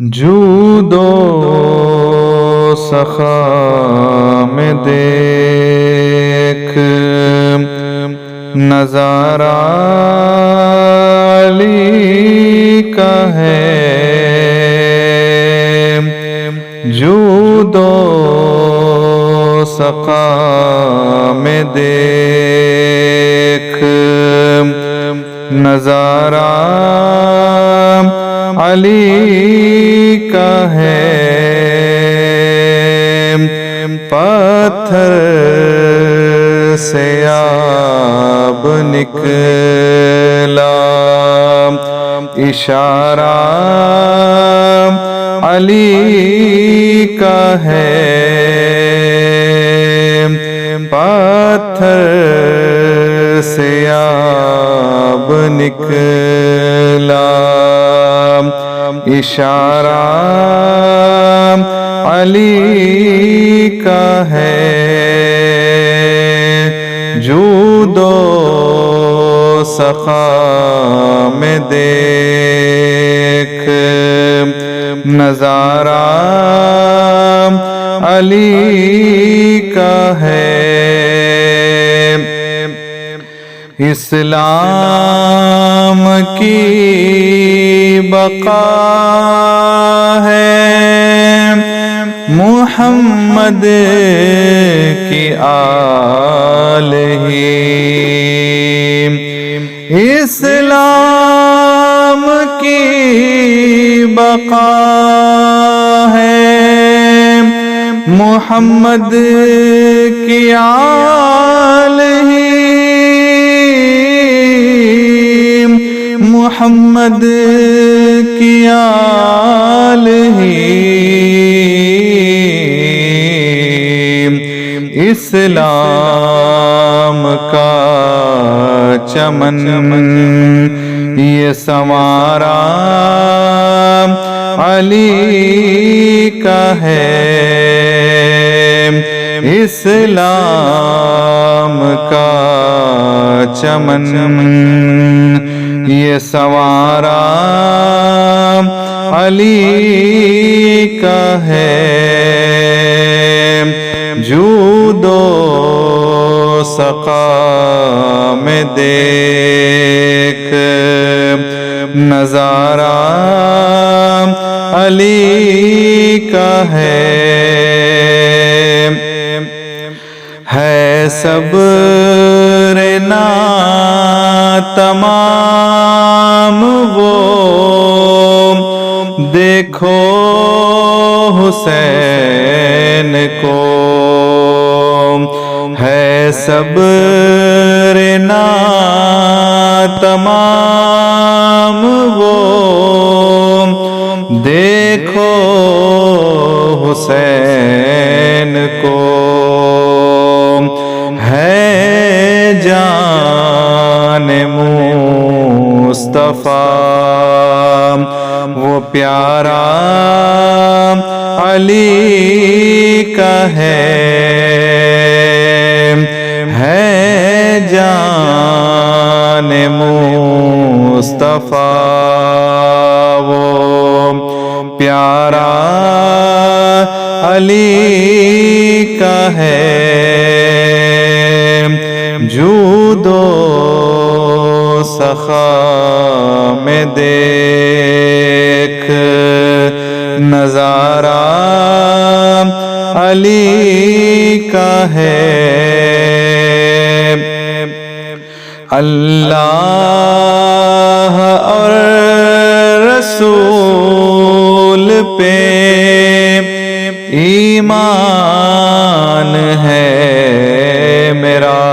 جود و سخا میں دیکھ نظارہ علی کا ہے، جود و سخا میں دیکھ نظارہ علی کا ہے، پتھر سے آب نکلا اشارہ علی کا ہے، پتھر سے آب نکلا اشارہ علی کا ہے، جود و سخا میں دیکھ نظارہ علی کا ہے، اسلام کی بقا ہے، محمد کی آل ہی، اسلام کی بقا ہے، محمد کی آل ہی، محمد کی آل ہی، اسلام کا چمن یہ سنوارا علی کا ہے، اسلام کا چمن یہ سنوارا علی کا ہے، جود و سخا میں دیکھ نظارہ علی کا ہے صبر تمام وہ دیکھو حسین کو، ہے صبر تمام وہ دیکھو حسین کو، ہے جان مصطفیٰ وہ پیارا علی کا ہے جان مصطفیٰ وہ پیارا علی کا ہے، جود و سخا میں دیکھ نظارہ علی کا ہے، اللہ اور رسول پہ ایمان ہے میرا،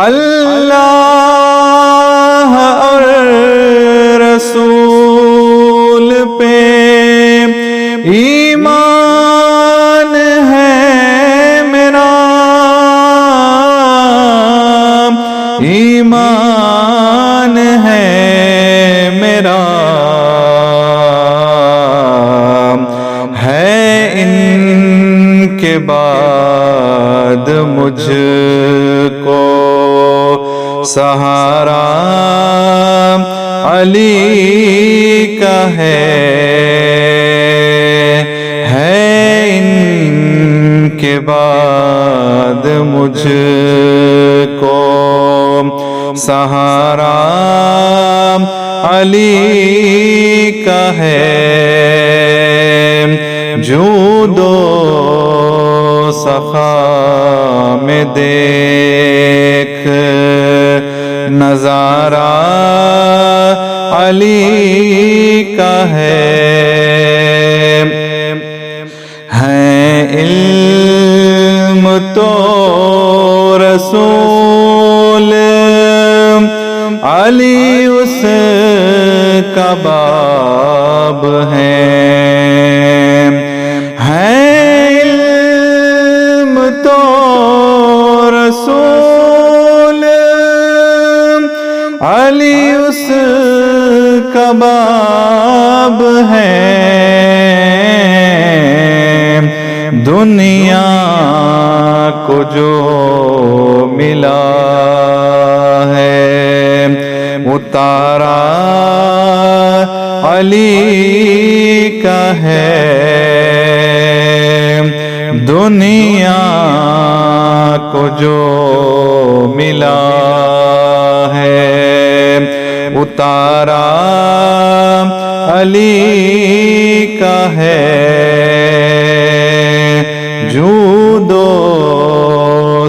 اللہ اور رسول پہ ایمان ہے میرا، ایمان ہے میرا، ہے ان کے بعد مجھ کو سہارا علی کا ہے، جود و سخا میں دیکھ نظارہ علی کا ہے علم تو رسول علی اس کا باب ہے علم تو رسول علی اس کا باب ہے، دنیا کو جو ملا ہے اتارا علی کا ہے، دنیا کو جو ملا ہے اتارا علی کا ہے، جود و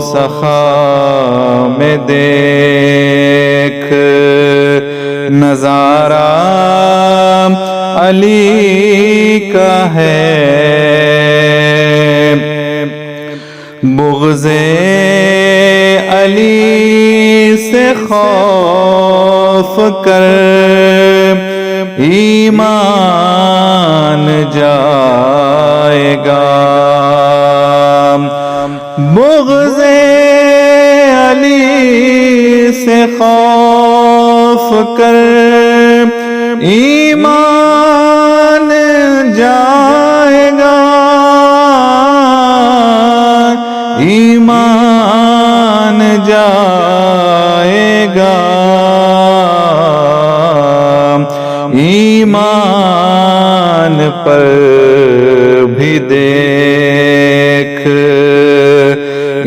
سخا میں دیکھ نظارہ علی کا ہے، بغض علی سے خوف کر ایمان جائے گا، بغض علی سے خوف کر ایمان جائے گا، ایمان جائے گا، ایمان پر بھی دیکھ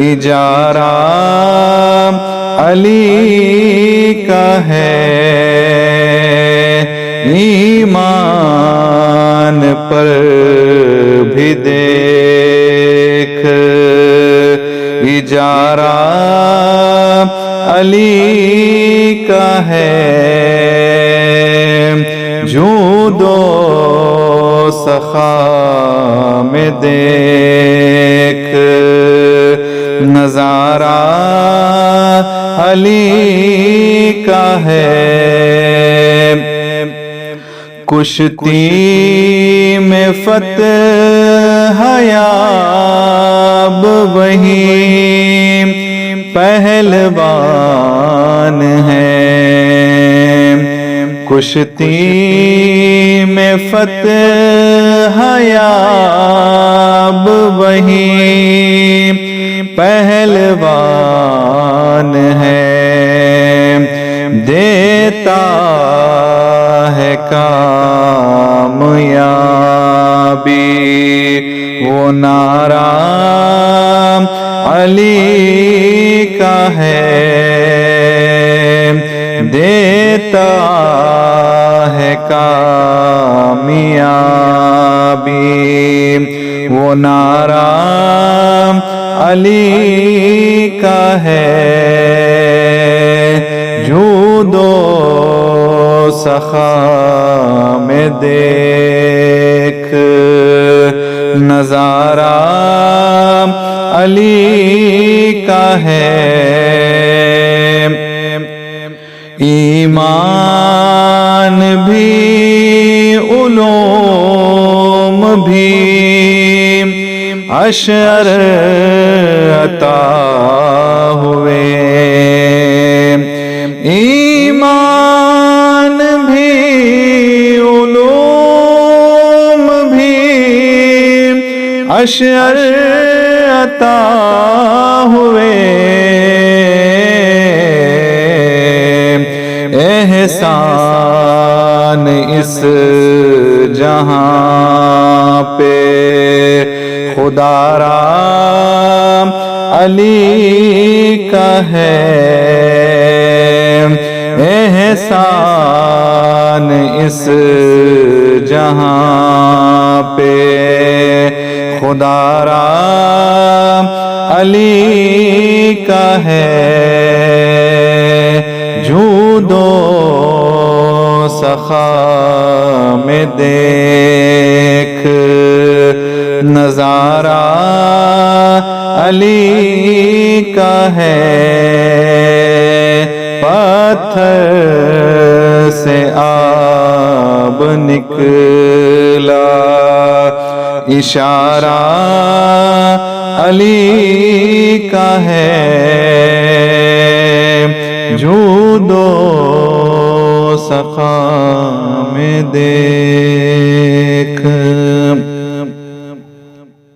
اجارہ علی کا ہے، ایمان پر بھی دیکھ اجارہ علی کا ہے، جود و سخا میں دیکھ نظارہ علی کا ہے، کشتی میں فتح یاب وہی پہلوان ہے، کشتی میں فتح یاب وہی پہلوان ہے، دیتا ہے کامیابی وہ نعرہ علی کا ہے، دیتا ہے کامیابی وہ نعرہ علی کا ہے، جود و سخا میں دیکھ نظارہ علی کا ہے، ایمان بھی علوم بھی اشعر عطا ہوئے، ایمان بھی علوم بھی اشعر عطا ہوئے، احسان اس جہاں پہ خدا را علی کا ہے احسان اس جہاں پہ خدا را علی کا ہے جود و سخا میں دیکھ نظارہ علی کا ہے پتھر سے آب نکلا اشارہ علی کا ہے جود و سخا میں دیکھ